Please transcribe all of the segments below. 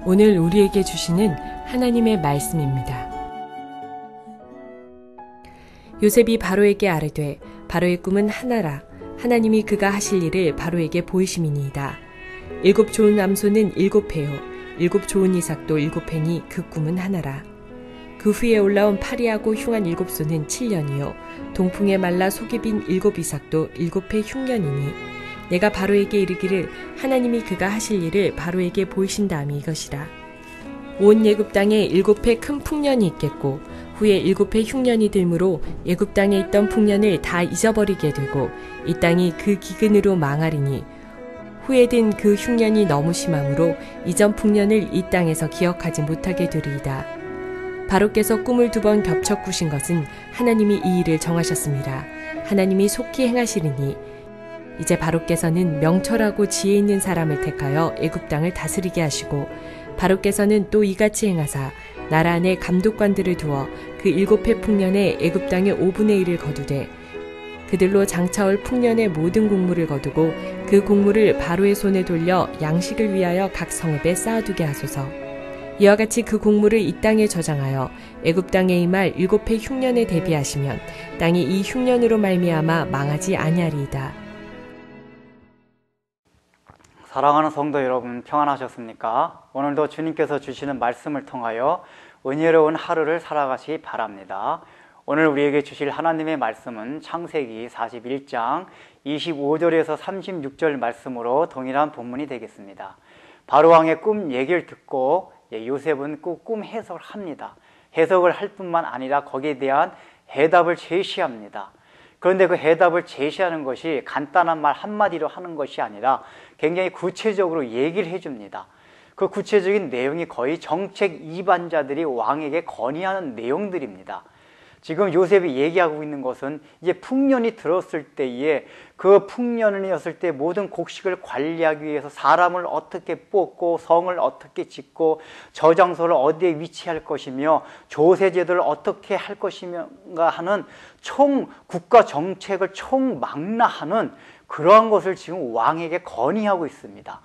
오늘 우리에게 주시는 하나님의 말씀입니다. 요셉이 바로에게 아뢰되 바로의 꿈은 하나라. 하나님이 그가 하실 일을 바로에게 보이심이니이다. 7 좋은 암소는 7회요 7 좋은 이삭도 7회니 그 꿈은 하나라. 그 후에 올라온 파리하고 흉한 7소는 7년이요 동풍에 말라 속이 빈 7 이삭도 7회 흉년이니 내가 바로에게 이르기를 하나님이 그가 하실 일을 바로에게 보이신다함이 이것이라. 온 애굽 땅에 7회 큰 풍년이 있겠고 후에 7회 흉년이 들므로 애굽 땅에 있던 풍년을 다 잊어버리게 되고 이 땅이 그 기근으로 망하리니 후에 든 그 흉년이 너무 심함으로 이전 풍년을 이 땅에서 기억하지 못하게 되리이다. 바로께서 꿈을 2번 겹쳐 꾸신 것은 하나님이 이 일을 정하셨습니다. 하나님이 속히 행하시리니 이제 바로께서는 명철하고 지혜 있는 사람을 택하여 애굽 땅을 다스리게 하시고 바로께서는 또 이같이 행하사 나라 안에 감독관들을 두어 그 7회 풍년에 애굽 땅의 5분의 1을 거두되 그들로 장차올 풍년의 모든 곡물을 거두고 그 곡물을 바로의 손에 돌려 양식을 위하여 각 성읍에 쌓아두게 하소서. 이와 같이 그 곡물을 이 땅에 저장하여 애굽 땅에 임할 7회 흉년에 대비하시면 땅이 이 흉년으로 말미암아 망하지 아니하리이다. 사랑하는 성도 여러분, 평안하셨습니까? 오늘도 주님께서 주시는 말씀을 통하여 은혜로운 하루를 살아가시기 바랍니다. 오늘 우리에게 주실 하나님의 말씀은 창세기 41장 25절에서 36절 말씀으로 동일한 본문이 되겠습니다. 바로왕의 꿈 얘기를 듣고 요셉은 꿈 해석을 합니다. 해석을 할 뿐만 아니라 거기에 대한 해답을 제시합니다. 그런데 그 해답을 제시하는 것이 간단한 말 한마디로 하는 것이 아니라 굉장히 구체적으로 얘기를 해줍니다. 그 구체적인 내용이 거의 정책 이반자들이 왕에게 건의하는 내용들입니다. 지금 요셉이 얘기하고 있는 것은 이제 풍년이 들었을 때에 그 풍년이었을 때 모든 곡식을 관리하기 위해서 사람을 어떻게 뽑고 성을 어떻게 짓고 저장소를 어디에 위치할 것이며 조세제도를 어떻게 할 것인가 하는 국가 정책을 총망라하는 그러한 것을 지금 왕에게 건의하고 있습니다.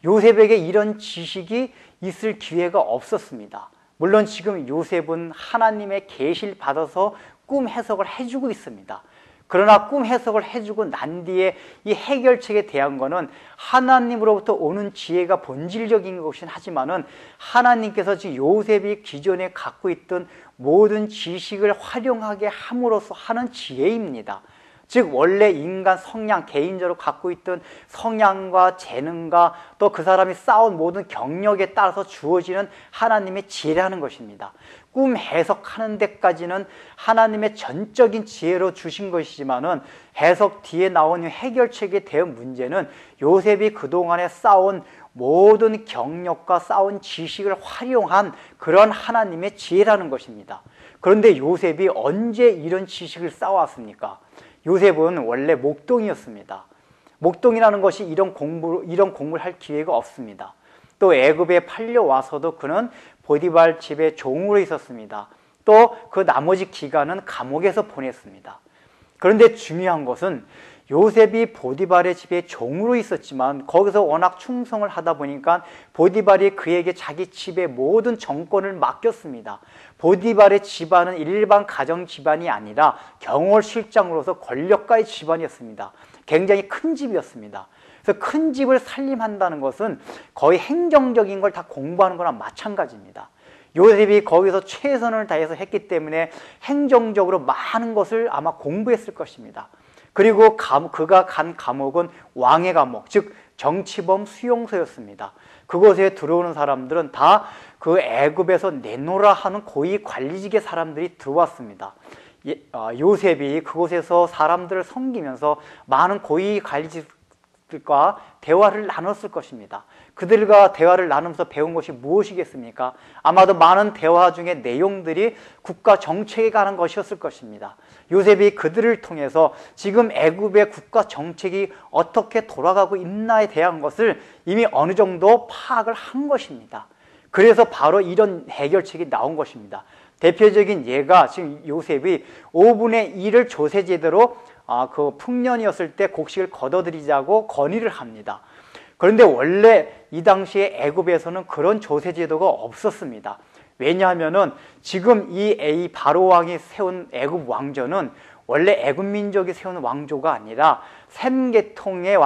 요셉에게 이런 지식이 있을 기회가 없었습니다. 물론 지금 요셉은 하나님의 계시를 받아서 꿈 해석을 해주고 있습니다. 그러나 꿈 해석을 해주고 난 뒤에 이 해결책에 대한 거는 하나님으로부터 오는 지혜가 본질적인 것이긴 하지만은 하나님께서 지금 요셉이 기존에 갖고 있던 모든 지식을 활용하게 함으로써 하는 지혜입니다. 즉 원래 인간 성향, 개인적으로 갖고 있던 성향과 재능과 또 그 사람이 쌓은 모든 경력에 따라서 주어지는 하나님의 지혜라는 것입니다. 꿈 해석하는 데까지는 하나님의 전적인 지혜로 주신 것이지만은 해석 뒤에 나오는 해결책에 대한 문제는 요셉이 그동안에 쌓은 모든 경력과 쌓은 지식을 활용한 그런 하나님의 지혜라는 것입니다. 그런데 요셉이 언제 이런 지식을 쌓아왔습니까? 요셉은 원래 목동이었습니다. 목동이라는 것이 이런 공부를 할 기회가 없습니다. 또 애굽에 팔려와서도 그는 보디발 집에 종으로 있었습니다. 또 그 나머지 기간은 감옥에서 보냈습니다. 그런데 중요한 것은 요셉이 보디발의 집에 종으로 있었지만 거기서 워낙 충성을 하다 보니까 보디발이 그에게 자기 집의 모든 정권을 맡겼습니다. 보디발의 집안은 일반 가정 집안이 아니라 경호실장으로서 권력가의 집안이었습니다. 굉장히 큰 집이었습니다. 그래서 큰 집을 살림한다는 것은 거의 행정적인 걸 다 공부하는 거랑 마찬가지입니다. 요셉이 거기서 최선을 다해서 했기 때문에 행정적으로 많은 것을 아마 공부했을 것입니다. 그리고 그가 간 감옥은 왕의 감옥, 즉 정치범 수용소였습니다. 그곳에 들어오는 사람들은 다 그 애굽에서 내노라 하는 고위 관리직의 사람들이 들어왔습니다. 요셉이 그곳에서 사람들을 섬기면서 많은 고위 관리직들과 대화를 나눴을 것입니다. 그들과 대화를 나누면서 배운 것이 무엇이겠습니까? 아마도 많은 대화 중에 내용들이 국가 정책에 관한 것이었을 것입니다. 요셉이 그들을 통해서 지금 애굽의 국가 정책이 어떻게 돌아가고 있나에 대한 것을 이미 어느 정도 파악을 한 것입니다. 그래서 바로 이런 해결책이 나온 것입니다. 대표적인 예가 지금 요셉이 5분의 1을 조세제대로 그 풍년이었을 때 곡식을 걷어들이자고 건의를 합니다. 그런데 원래 이 당시에 애굽에서는 그런 조세 제도가 없었습니다. 왜냐하면은 지금 이 바로 왕이 세운 애굽 왕조는 원래 애굽 민족이 세운 왕조가 아니라 셈 계통의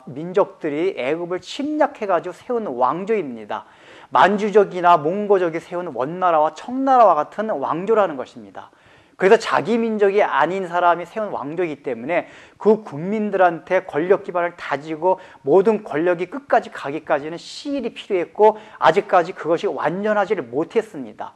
민족들이 애굽을 침략해가지고 세운 왕조입니다. 만주족이나 몽고족이 세운 원나라와 청나라와 같은 왕조라는 것입니다. 그래서 자기 민족이 아닌 사람이 세운 왕조이기 때문에 그 국민들한테 권력 기반을 다지고 모든 권력이 끝까지 가기까지는 시일이 필요했고 아직까지 그것이 완전하지를 못했습니다.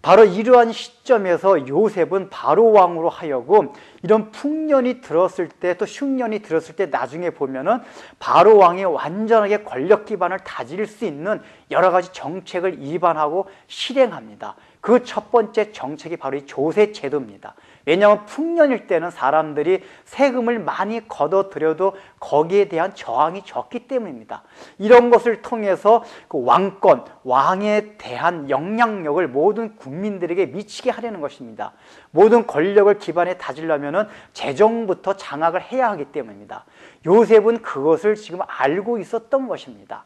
바로 이러한 시점에서 요셉은 바로 왕으로 하여금 이런 풍년이 들었을 때 또 흉년이 들었을 때 나중에 보면은 바로 왕이 완전하게 권력 기반을 다질 수 있는 여러 가지 정책을 입안하고 실행합니다. 그 첫 번째 정책이 바로 이 조세 제도입니다. 왜냐하면 풍년일 때는 사람들이 세금을 많이 걷어들여도 거기에 대한 저항이 적기 때문입니다. 이런 것을 통해서 그 왕권, 왕에 대한 영향력을 모든 국민들에게 미치게 하려는 것입니다. 모든 권력을 기반에 다지려면 재정부터 장악을 해야 하기 때문입니다. 요셉은 그것을 지금 알고 있었던 것입니다.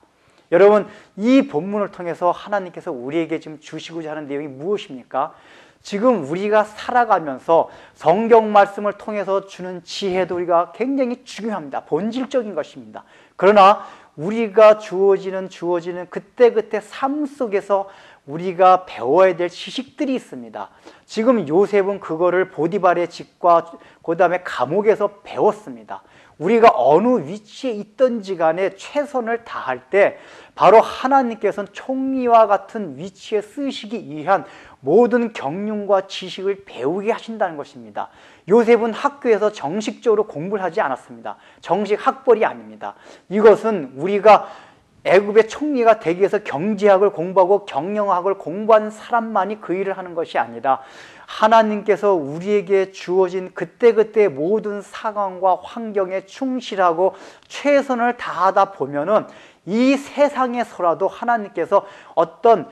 여러분, 이 본문을 통해서 하나님께서 우리에게 지금 주시고자 하는 내용이 무엇입니까? 지금 우리가 살아가면서 성경 말씀을 통해서 주는 지혜도 우리가 굉장히 중요합니다. 본질적인 것입니다. 그러나 우리가 주어지는 그때그때 삶 속에서 우리가 배워야 될 지식들이 있습니다. 지금 요셉은 그거를 보디발의 집과 그 다음에 감옥에서 배웠습니다. 우리가 어느 위치에 있든지 간에 최선을 다할 때 바로 하나님께서는 총리와 같은 위치에 쓰시기 위한 모든 경륜과 지식을 배우게 하신다는 것입니다. 요셉은 학교에서 정식적으로 공부를 하지 않았습니다. 정식 학벌이 아닙니다. 이것은 우리가 애굽의 총리가 되기 위해서 경제학을 공부하고 경영학을 공부한 사람만이 그 일을 하는 것이 아니라 하나님께서 우리에게 주어진 그때그때 모든 상황과 환경에 충실하고 최선을 다하다 보면은 이 세상에서라도 하나님께서 어떤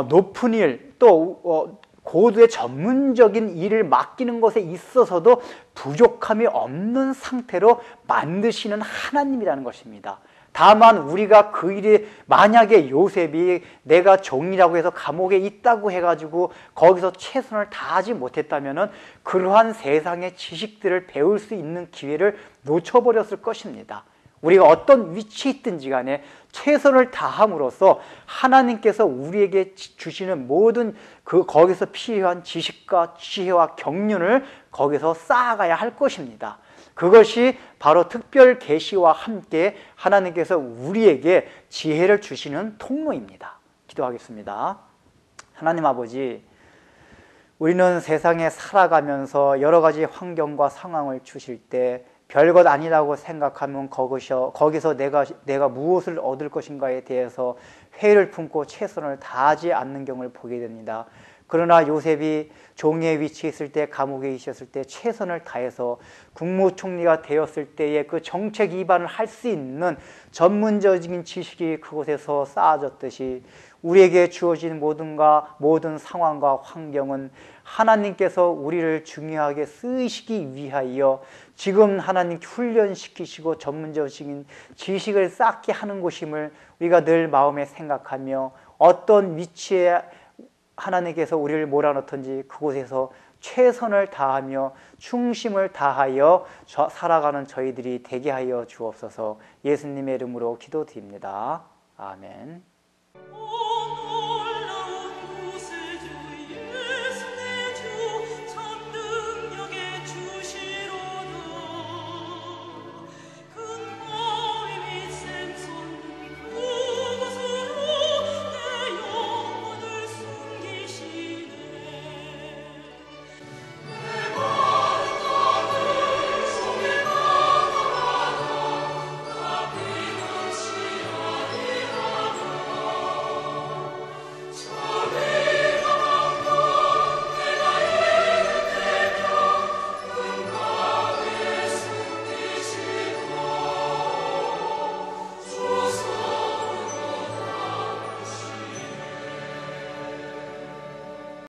높은 일, 또 고도의 전문적인 일을 맡기는 것에 있어서도 부족함이 없는 상태로 만드시는 하나님이라는 것입니다. 다만 우리가 그 일이 만약에 요셉이 내가 종이라고 해서 감옥에 있다고 해가지고 거기서 최선을 다하지 못했다면은 그러한 세상의 지식들을 배울 수 있는 기회를 놓쳐버렸을 것입니다. 우리가 어떤 위치에 있든지 간에 최선을 다함으로써 하나님께서 우리에게 주시는 모든 거기서 필요한 지식과 지혜와 경륜을 거기서 쌓아가야 할 것입니다. 그것이 바로 특별 계시와 함께 하나님께서 우리에게 지혜를 주시는 통로입니다. 기도하겠습니다. 하나님 아버지, 우리는 세상에 살아가면서 여러 가지 환경과 상황을 주실 때 별것 아니라고 생각하면 거기서 내가 무엇을 얻을 것인가에 대해서 회의를 품고 최선을 다하지 않는 경우를 보게 됩니다. 그러나 요셉이 종의 위치에 있을 때, 감옥에 있었을 때 최선을 다해서 국무총리가 되었을 때의 그 정책 위반을 할 수 있는 전문적인 지식이 그곳에서 쌓아졌듯이 우리에게 주어진 모든 상황과 환경은 하나님께서 우리를 중요하게 쓰시기 위하여 지금 하나님 훈련시키시고 전문적인 지식을 쌓게 하는 곳임을 우리가 늘 마음에 생각하며 어떤 위치에 하나님께서 우리를 몰아넣든지 그곳에서 최선을 다하며 충심을 다하여 살아가는 저희들이 되게 하여 주옵소서. 예수님의 이름으로 기도드립니다. 아멘.